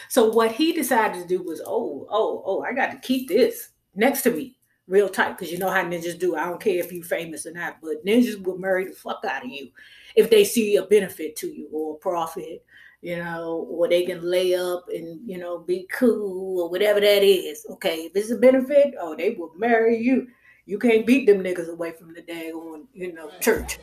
So what he decided to do was, I got to keep this next to me real tight, because you know how ninjas do. I don't care if you're famous or not, but ninjas will marry the fuck out of you if they see a benefit to you or a profit, or they can lay up and, be cool or whatever that is. Okay, if it's a benefit, they will marry you. You can't beat them niggas away from the daggone, church.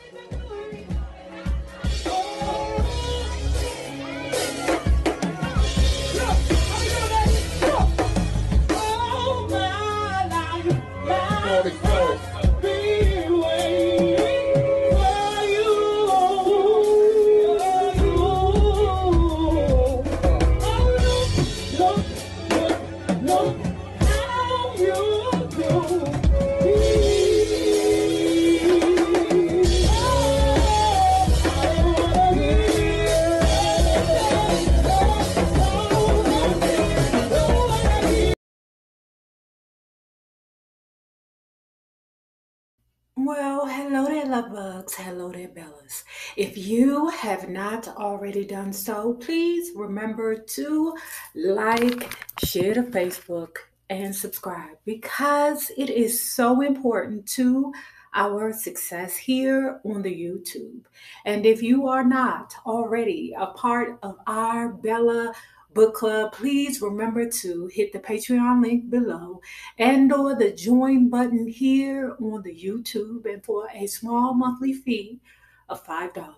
Well, hello there, love bugs. Hello there, Bellas. If you have not already done so, please remember to like, share to Facebook, and subscribe, because it is so important to our success here on the YouTube. And if you are not already a part of our Bella Book Club, please remember to hit the Patreon link below and/or the join button here on the YouTube, and for a small monthly fee of $5,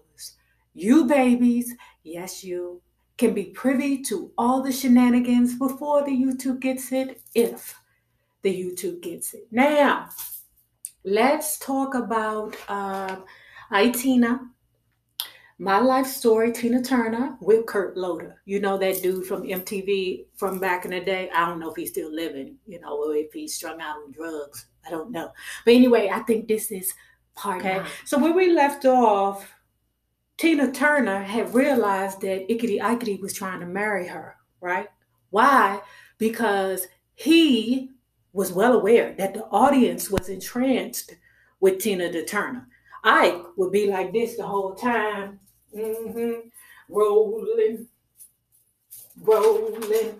you babies, yes you, can be privy to all the shenanigans before the YouTube gets it, if the YouTube gets it. Now, let's talk about Tina, My Life Story, Tina Turner with Kurt Loder. You know that dude from MTV from back in the day? I don't know if he's still living, or if he's strung out on drugs. I don't know. But anyway, I think this is part 9. So where we left off, Tina Turner had realized that Ickety Ickety was trying to marry her, right? Why? Because he was well aware that the audience was entranced with Tina Turner. Ike would be like this the whole time. Rolling, rolling,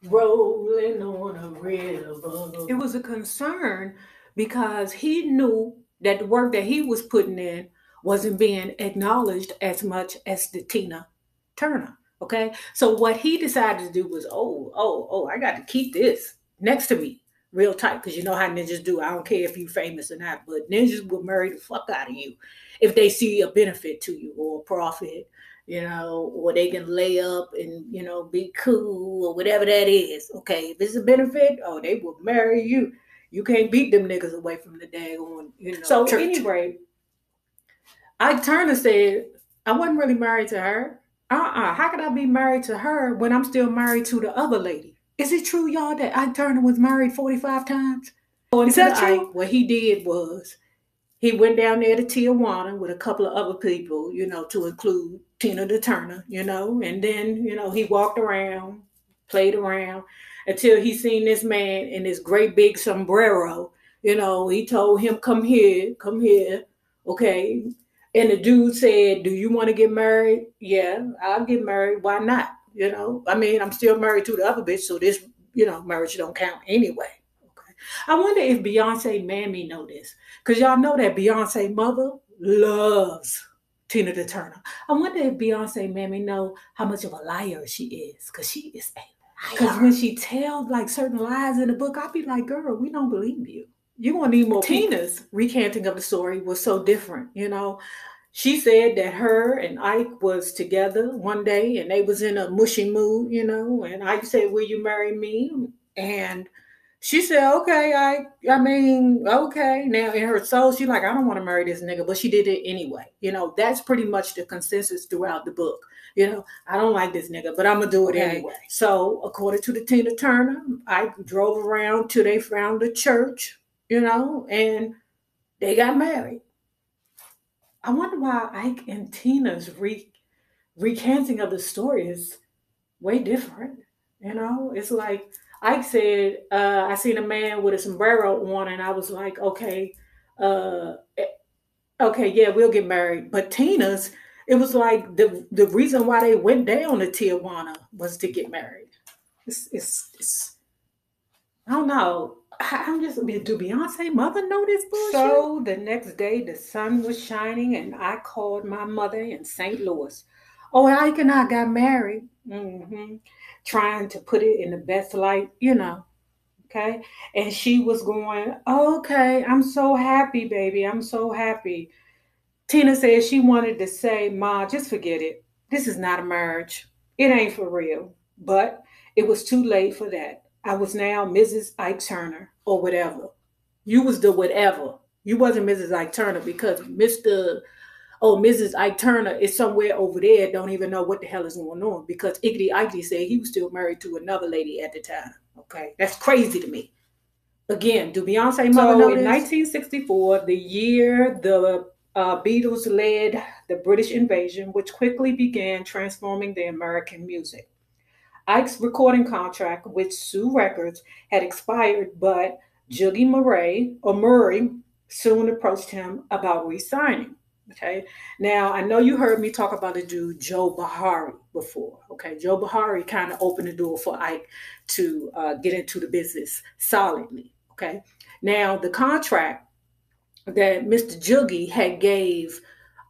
rolling on a river. It was a concern because he knew that the work that he was putting in wasn't being acknowledged as much as the Tina Turner. Okay, so what he decided to do was, I got to keep this next to me real tight, because you know how ninjas do. I don't care if you're famous or not, but ninjas will marry the fuck out of you if they see a benefit to you or a profit, or they can lay up and, be cool or whatever that is. Okay, if it's a benefit, they will marry you. You can't beat them niggas away from the daggone, So church. Anyway, Ike Turner said, I wasn't really married to her. How could I be married to her when I'm still married to the other lady? Is it true, y'all, that Ike Turner was married 45 times? Is that true? Ike, what he did was he went down there to Tijuana with a couple of other people, to include Tina Turner, and then, he walked around, played around until he seen this man in this great big sombrero. He told him, come here, okay? And the dude said, do you want to get married? Yeah, I'll get married. Why not? I'm still married to the other bitch, so this, marriage don't count anyway. Okay. I wonder if Beyoncé Mamma know this, because y'all know that Beyoncé mother loves Tina Turner. I wonder if Beyoncé Mamma know how much of a liar she is, because she is a liar. Because when she tells like certain lies in the book, I'll be like, girl, we don't believe you. You're going to need more. Tina's recanting of the story was so different, She said that her and Ike was together one day and they was in a mushy mood, and Ike said, will you marry me? And she said, okay, Ike. Okay. Now in her soul, she's like, I don't want to marry this nigga, but she did it anyway. That's pretty much the consensus throughout the book. I don't like this nigga, but I'm going to do it anyway. So according to the Tina Turner, Ike drove around till they found a church, and they got married. I wonder why Ike and Tina's recanting of the story is way different. It's like Ike said, I seen a man with a sombrero on, and I was like, okay, yeah, we'll get married. But Tina's, It was like the reason why they went down to Tijuana was to get married. It's I don't know. I'm just, do Beyonce mother know this bullshit? So the next day, the sun was shining, and I called my mother in St. Louis. Oh, Ike and I got married. Trying to put it in the best light, okay? And she was going, okay, I'm so happy, baby. I'm so happy. Tina said she wanted to say, Ma, just forget it. This is not a marriage. It ain't for real. But it was too late for that. I was now Mrs. Ike Turner or whatever. You was the whatever. You wasn't Mrs. Ike Turner because Mrs. Ike Turner is somewhere over there, don't even know what the hell is going on because Ickety Ikety said he was still married to another lady at the time. Okay, that's crazy to me. Again, do Beyonce mother know this? In 1964, the year the Beatles led the British invasion, which quickly began transforming the American music. Ike's recording contract with Sue Records had expired, but Juggy Murray soon approached him about re-signing. Okay. Now I know you heard me talk about the dude Joe Bahari before. Okay, Joe Bahari kind of opened the door for Ike to get into the business solidly. Okay. Now the contract that Mr. Juggy had gave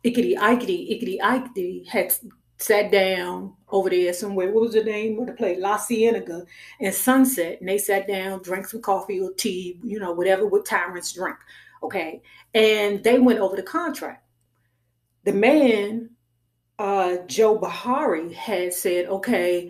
Ickety Ikety had sat down over there somewhere. What was the name of the place? La Cienega and Sunset. And they sat down, drank some coffee or tea, whatever what tyrants drink. Okay. And they went over the contract. The man, Joe Bahari, had said, okay,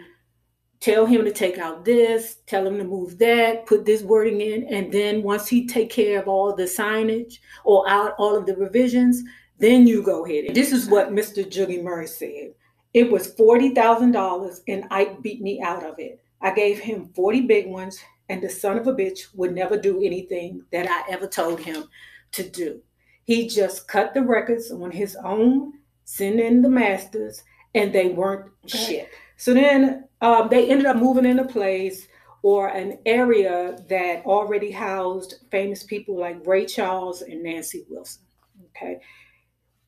tell him to take out this, tell him to move that, put this wording in. And then once he take care of all the signage or out all of the revisions, then you go ahead. This is what Mr. Juggy Murray said. It was $40,000 and Ike beat me out of it. I gave him 40 big ones and the son of a bitch would never do anything that I ever told him to do. He just cut the records on his own, sent in the masters, and they weren't shit. So then they ended up moving in a place or an area that already housed famous people like Ray Charles and Nancy Wilson. Okay.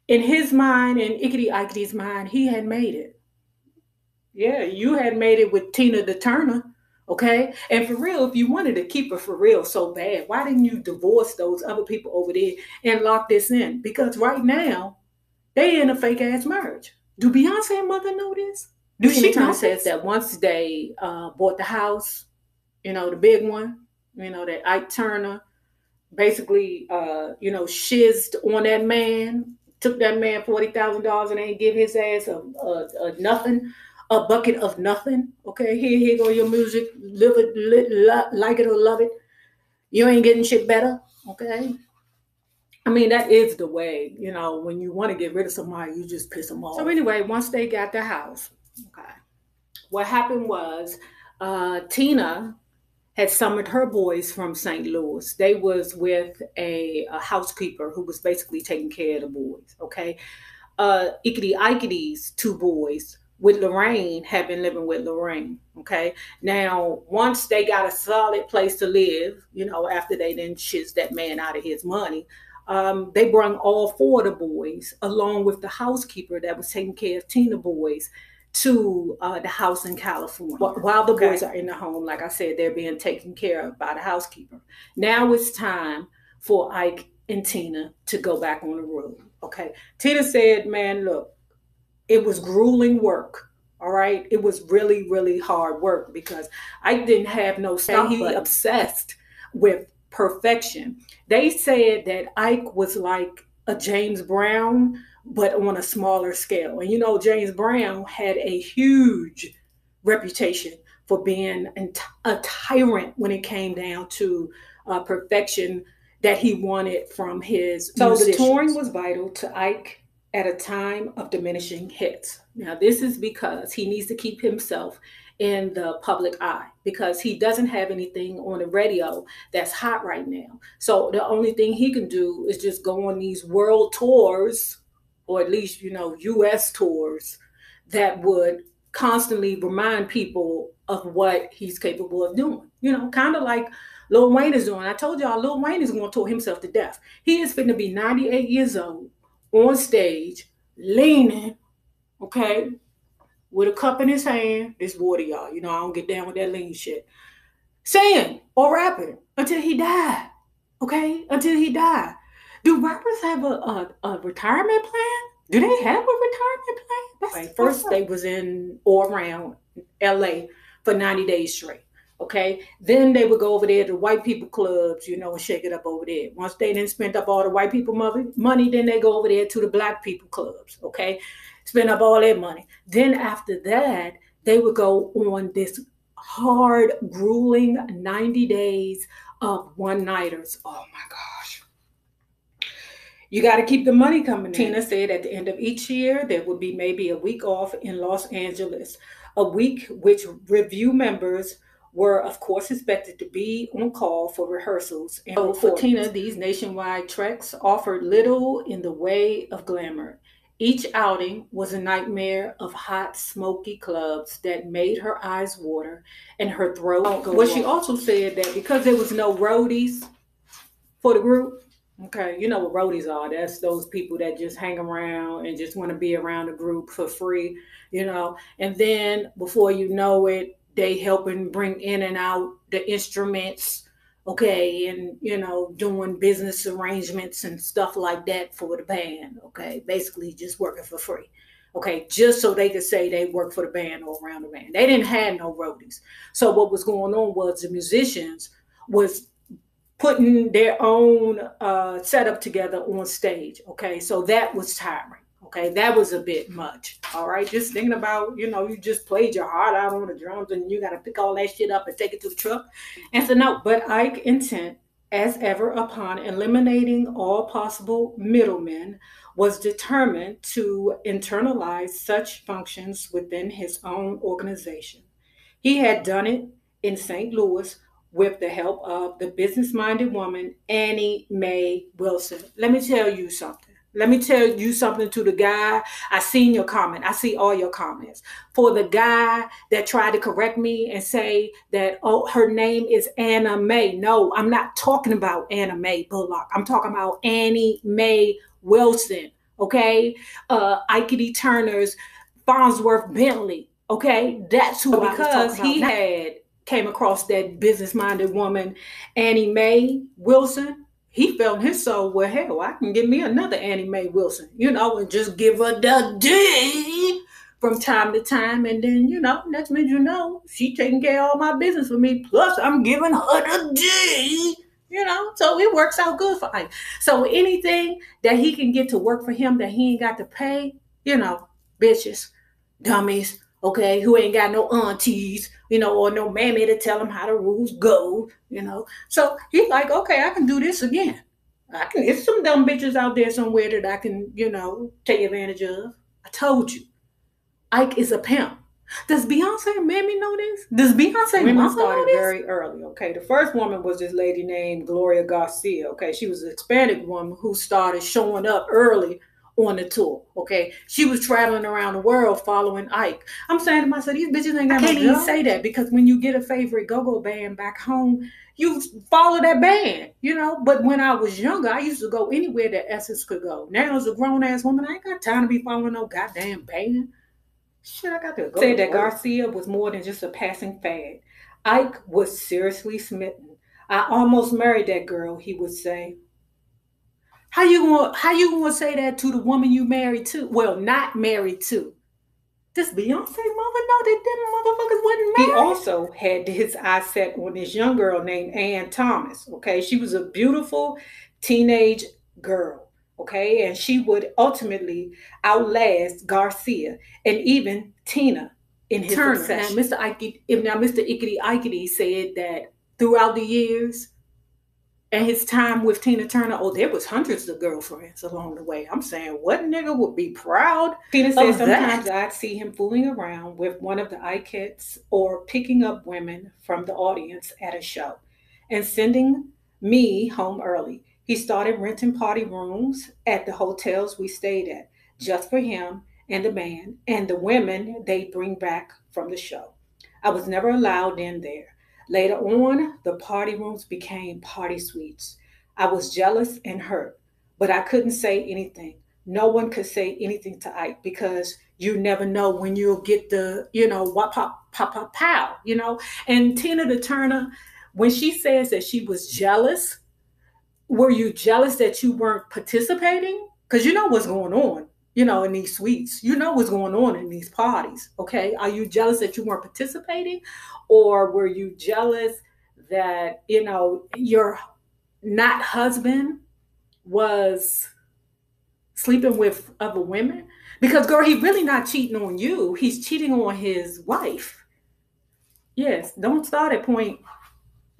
In his mind, in Ickety Ikety's mind, he had made it. Yeah, you had made it with Tina the Turner. Okay. And for real, if you wanted to keep her for real so bad, why didn't you divorce those other people over there and lock this in? Because right now, they in a fake ass marriage. Do Beyonce mother know this? Do she know says that once they bought the house, the big one, that Ike Turner basically, shizzed on that man, took that man $40,000 and ain't give his ass a nothing. A bucket of nothing. Okay, here go your music. Live it, like it or love it. You ain't getting shit better. Okay. I mean, that is the way, when you want to get rid of somebody, you just piss them off. So anyway, once they got the house, okay, what happened was Tina had summoned her boys from St. Louis. They was with a housekeeper who was basically taking care of the boys. Okay. Ickety Ikety's two boys with Lorraine had been living with Lorraine. Okay. Now, once they got a solid place to live, after they then shiz that man out of his money, they brought all four of the boys along with the housekeeper that was taking care of Tina boys to the house in California. While the boys are in the home, like I said, they're being taken care of by the housekeeper. Now it's time for Ike and Tina to go back on the road. Okay. Tina said, man, look, it was grueling work. All right. It was really, really hard work because Ike didn't have no stop. He obsessed with perfection. They said that Ike was like a James Brown, but on a smaller scale. And James Brown had a huge reputation for being a tyrant when it came down to perfection that he wanted from his musicians. So the touring was vital to Ike at a time of diminishing hits. Now, this is because he needs to keep himself in the public eye because he doesn't have anything on the radio that's hot right now. So the only thing he can do is just go on these world tours, or at least, US tours that would constantly remind people of what he's capable of doing. Kind of like Lil Wayne is doing. I told y'all Lil Wayne is going to tour himself to death. He is finna be 98 years old on stage, leaning okay, with a cup in his hand. This water, y'all. You know, I don't get down with that lean shit. Singing or rapping until he died. Okay? Until he died. Do rappers have a retirement plan? Do they have a retirement plan? That's first they was in or around LA for 90 days straight. Okay. Then they would go over there to white people clubs, you know, and shake it up over there. Once they didn't spend up all the white people money, then they go over there to the black people clubs. Okay. Spend up all their money. Then after that, they would go on this hard, grueling 90 days of one-nighters. Oh my gosh. You got to keep the money coming in. Tina said at the end of each year, there would be maybe a week off in Los Angeles, a week which review members were, of course, expected to be on call for rehearsals. And so for Tina, these nationwide treks offered little in the way of glamour. Each outing was a nightmare of hot, smoky clubs that made her eyes water and her throat go. Well, she also said that because there was no roadies for the group, okay, you know what roadies are. That's those people that just hang around and just want to be around the group for free, you know. And then before you know it, they helping bring in and out the instruments, okay, and, you know, doing business arrangements and stuff like that for the band, okay. Basically just working for free, okay, just so they could say they work for the band or around the band. They didn't have no roadies. So what was going on was the musicians was putting their own setup together on stage. Okay, so that was tiring. Okay, that was a bit much. All right, just thinking about, you know, you just played your heart out on the drums and you got to pick all that shit up and take it to the truck. And so, no, but Ike intent, as ever, upon eliminating all possible middlemen, was determined to internalize such functions within his own organization. He had done it in St. Louis with the help of the business-minded woman, Annie Mae Wilson. Let me tell you something. Let me tell you something to the guy. I seen your comment. I see all your comments. For the guy that tried to correct me and say that, oh, her name is Anna Mae. No, I'm not talking about Anna Mae Bullock. I'm talking about Annie Mae Wilson. Okay? Ikedy Turner's Farnsworth Bentley. Okay? That's who I was talking about. Because he had came across that business-minded woman, Annie Mae Wilson, he felt in his soul, well, hell, I can get me another Annie Mae Wilson, you know, and just give her the D from time to time. And then, you know, next minute you know, she taking care of all my business for me. Plus, I'm giving her the D, you know. So it works out good for Ike. So anything that he can get to work for him that he ain't got to pay, you know, bitches, dummies, okay, who ain't got no aunties, you know, or no mammy to tell him how the rules go, you know. So he's like, okay, I can do this again. It's some dumb bitches out there somewhere that I can, you know, take advantage of. I told you. Ike is a pimp. Does Beyoncé and Mammy know this? Does Beyoncé Mamma started very early, okay? The first woman was this lady named Gloria Garcia, okay? She was a Hispanic woman who started showing up early on the tour, okay? She was traveling around the world following Ike. I'm saying to myself, these bitches ain't got no job. I can't even say that because when you get a favorite go-go band back home, you follow that band, you know? But when I was younger, I used to go anywhere that Essence could go. Now as a grown-ass woman, I ain't got time to be following no goddamn band. Shit, I got to go. Said that Garcia was more than just a passing fad. Ike was seriously smitten. I almost married that girl, he would say. How you gonna say that to the woman you married to? Well, not married to. Does Beyoncé mother know that them motherfuckers wasn't married? He also had his eye set on this young girl named Ann Thomas. Okay, she was a beautiful teenage girl. Okay, and she would ultimately outlast Garcia and even Tina in his obsession. Now, Mr. Ikedy said that throughout the years, and his time with Tina Turner, oh, there was hundreds of girlfriends along the way. I'm saying, what nigga would be proud? Tina said sometimes I'd see him fooling around with one of the Ikettes or picking up women from the audience at a show and sending me home early. He started renting party rooms at the hotels we stayed at just for him and the band and the women they'd bring back from the show. I was never allowed in there. Later on, the party rooms became party suites. I was jealous and hurt, but I couldn't say anything. no one could say anything to Ike because you never know when you'll get the, what pop, pop, pop, pow, And Tina the Turner, when she says that she was jealous, were you jealous that you weren't participating? Because you know what's going on, in these suites. You know what's going on in these parties, okay? Are you jealous that you weren't participating? Or were you jealous that, your not husband was sleeping with other women? Because, girl, he really not cheating on you. He's cheating on his wife. Yes, don't start at point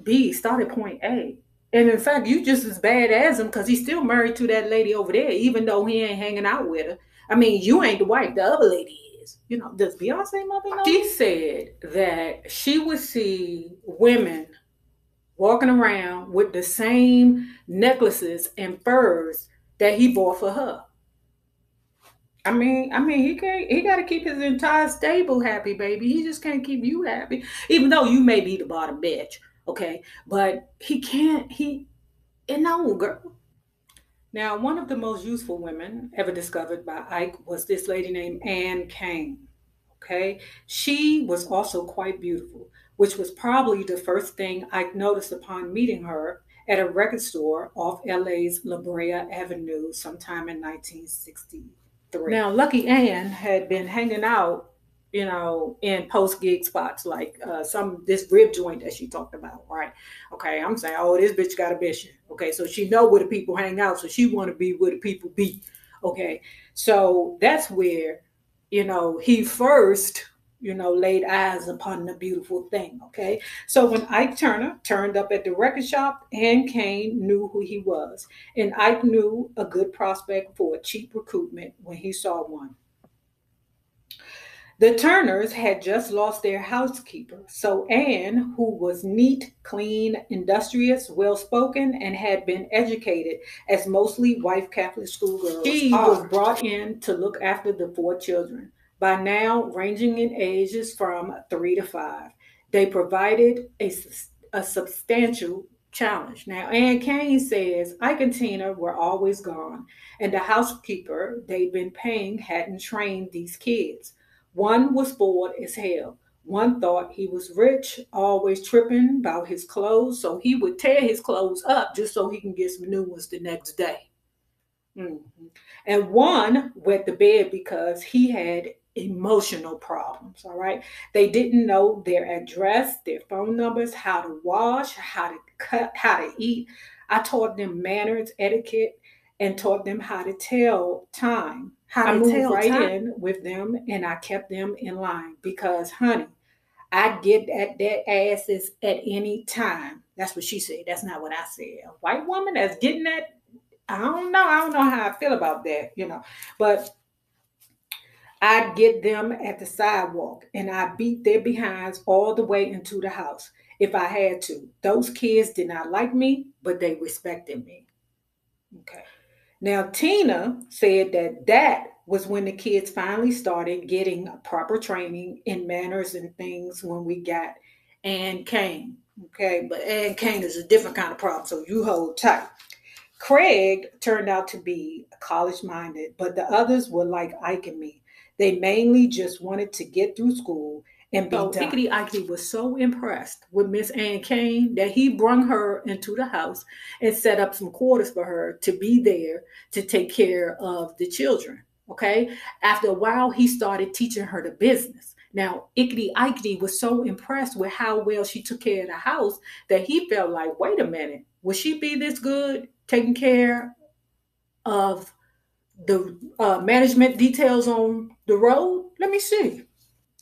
B, start at point A. And in fact, you just as bad as him because he's still married to that lady over there, even though he ain't hanging out with her. I mean, you ain't the wife, the other lady is. Does Beyoncé Mother know? She said that she would see women walking around with the same necklaces and furs that he bought for her. I mean, he got to keep his entire stable happy, baby. He just can't keep you happy, even though you may be the bottom bitch, okay? But he can't. No, girl. Now, one of the most useful women ever discovered by Ike was this lady named Anne Kane. Okay, she was also quite beautiful, which was probably the first thing Ike noticed upon meeting her at a record store off LA's La Brea Avenue sometime in 1963. Now, Lucky Ann had been hanging out, in post gig spots like this rib joint that she talked about, right? Okay, I'm saying, oh, this bitch got a mission. Okay, so she know where the people hang out, so she want to be where the people be. Okay, so that's where, he first, laid eyes upon the beautiful thing. Okay, so when Ike Turner turned up at the record shop, Ann Kane knew who he was, and Ike knew a good prospect for a cheap recruitment when he saw one. The Turners had just lost their housekeeper, so Anne, who was neat, clean, industrious, well spoken, and had been educated as mostly white Catholic schoolgirls, she was brought in to look after the four children, by now ranging in ages from 3 to 5. They provided a substantial challenge. Now, Ann Kane says Ike and Tina were always gone, and the housekeeper they'd been paying hadn't trained these kids. One was bored as hell. One thought he was rich, always tripping about his clothes, so he would tear his clothes up just so he can get some new ones the next day. Mm-hmm. And one wet the bed because he had emotional problems. All right. They didn't know their address, their phone numbers, how to wash, how to cut, how to eat. I taught them manners, etiquette, and taught them how to tell time. I moved right in with them and I kept them in line because, honey, I'd get at their asses at any time. That's what she said. That's not what I said. A white woman that's getting that, I don't know. I don't know how I feel about that, But I'd get them at the sidewalk and I beat their behinds all the way into the house if I had to. Those kids did not like me, but they respected me. Okay. Now, Tina said that was when the kids finally started getting proper training in manners and things when we got Ann Kane. Okay, but Ann Kane is a different kind of problem, so you hold tight. Craig turned out to be college minded, but the others were like Ike and me. They mainly just wanted to get through school and be done. Ickety Ike was so impressed with Miss Ann Kane that he brung her into the house and set up some quarters for her to be there to take care of the children. Okay. After a while, he started teaching her the business. Now, Ickety Ike was so impressed with how well she took care of the house that he felt like, wait a minute, will she be this good taking care of the management details on the road? Let me see.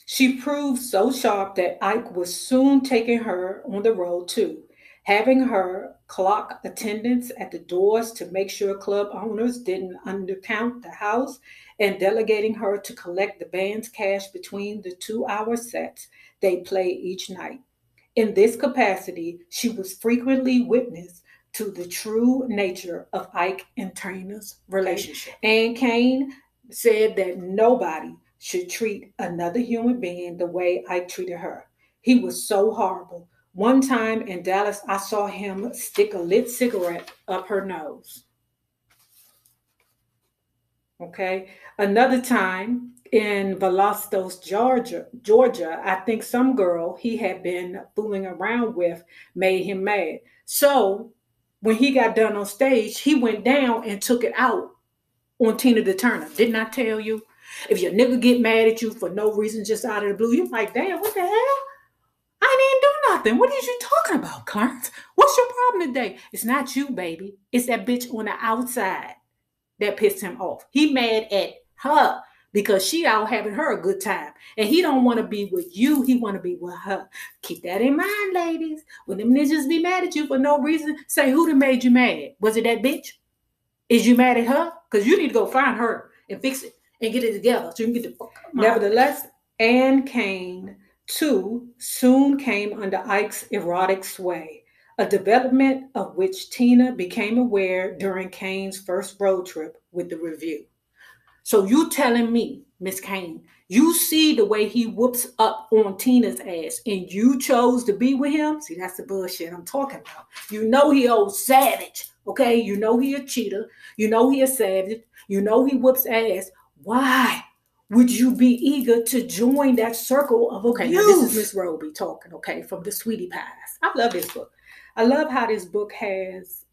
She proved so sharp that Ike was soon taking her on the road too, having her clock attendance at the doors to make sure club owners didn't undercount the house, and delegating her to collect the band's cash between the 2-hour sets they play each night. In this capacity, she was frequently witness to the true nature of Ike and Trina's relationship. Ann Kane said that nobody should treat another human being the way Ike treated her. He was so horrible. One time in Dallas, I saw him stick a lit cigarette up her nose. Okay. Another time in Velastos, Georgia, I think some girl he had been fooling around with made him mad. So when he got done on stage, he went down and took it out on Tina the Turner. Didn't I tell you? If your nigga get mad at you for no reason, just out of the blue, you're like, damn, what the hell? I didn't do nothing. What are you talking about, Clarence? What's your problem today? It's not you, baby. It's that bitch on the outside that pissed him off. He mad at her because she out having her a good time. And he don't want to be with you. He want to be with her. Keep that in mind, ladies. When them niggas be mad at you for no reason, say who done made you mad? Was it that bitch? Is you mad at her? Because you need to go find her and fix it and get it together so you can get the fuck out. Nevertheless, Anne Kane too soon came under Ike's erotic sway, a development of which Tina became aware during Kane's first road trip with the Review. So you telling me, Miss Kane, you see the way he whoops up on Tina's ass and you chose to be with him? See, that's the bullshit I'm talking about. You know he old savage, okay? You know he a cheater. You know he a savage. You know he whoops ass. Why would you be eager to join that circle of abuse? Okay, now this is Miss Roby talking, okay, from the Sweetie Pies. I love this book. I love how this book has,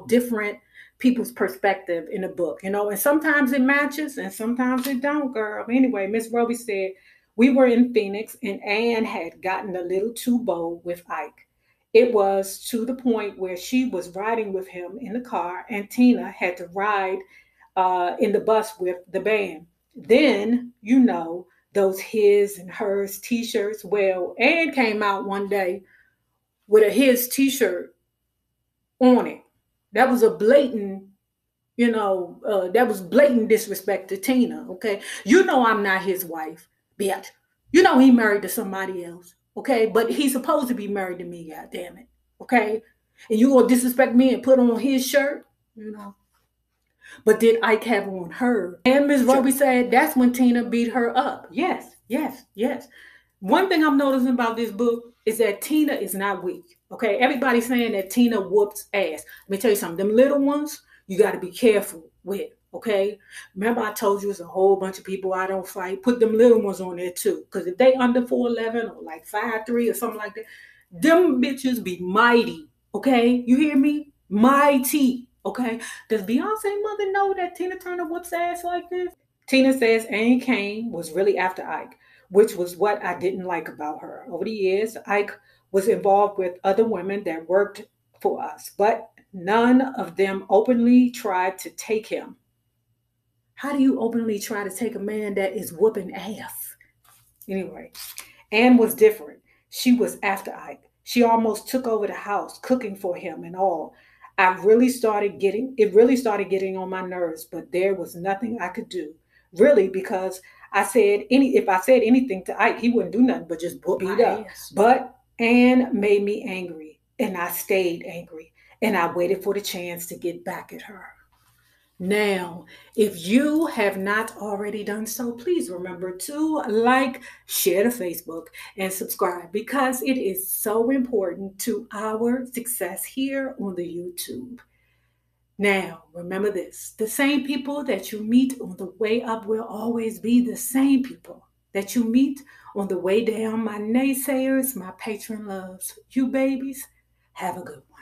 different people's perspective in the book, and sometimes it matches and sometimes it don't, girl. Anyway, Miss Roby said, we were in Phoenix and Anne had gotten a little too bold with Ike. It was to the point where she was riding with him in the car and Tina had to ride in the bus with the band. Then, those his and hers t-shirts. Well, Anne came out one day with a his t-shirt on it. That was a blatant, that was blatant disrespect to Tina, okay? I'm not his wife, bitch. He married to somebody else, okay? But he's supposed to be married to me, God damn it, okay? And you gonna disrespect me and put on his shirt, But did Ike have on her? And Miss Roby said that's when Tina beat her up. Yes, yes, yes. One thing I'm noticing about this book is that Tina is not weak. Okay, everybody's saying that Tina whoops ass. Let me tell you something. Them little ones, you got to be careful with. Okay, remember I told you it's a whole bunch of people I don't fight. Put them little ones on there too, because if they under 4'11" or like 5'3" or something like that, them bitches be mighty. Okay, you hear me? Mighty. Okay, does Beyonce mother know that Tina Turner whoops ass like this? Tina says Anne Kane was really after Ike, which was what I didn't like about her. Over the years, Ike was involved with other women that worked for us, but none of them openly tried to take him. How do you openly try to take a man that is whooping ass? Anyway, Anne was different. She was after Ike. She almost took over the house, cooking for him and all. It really started getting on my nerves, but there was nothing I could do, really, because if I said anything to Ike, he wouldn't do nothing but just beat up. But Anne made me angry, and I stayed angry, and I waited for the chance to get back at her. Now, if you have not already done so, please remember to like, share to Facebook, and subscribe because it is so important to our success here on the YouTube. Now, remember this, the same people that you meet on the way up will always be the same people that you meet on the way down. My naysayers, my patron loves, you babies, have a good one.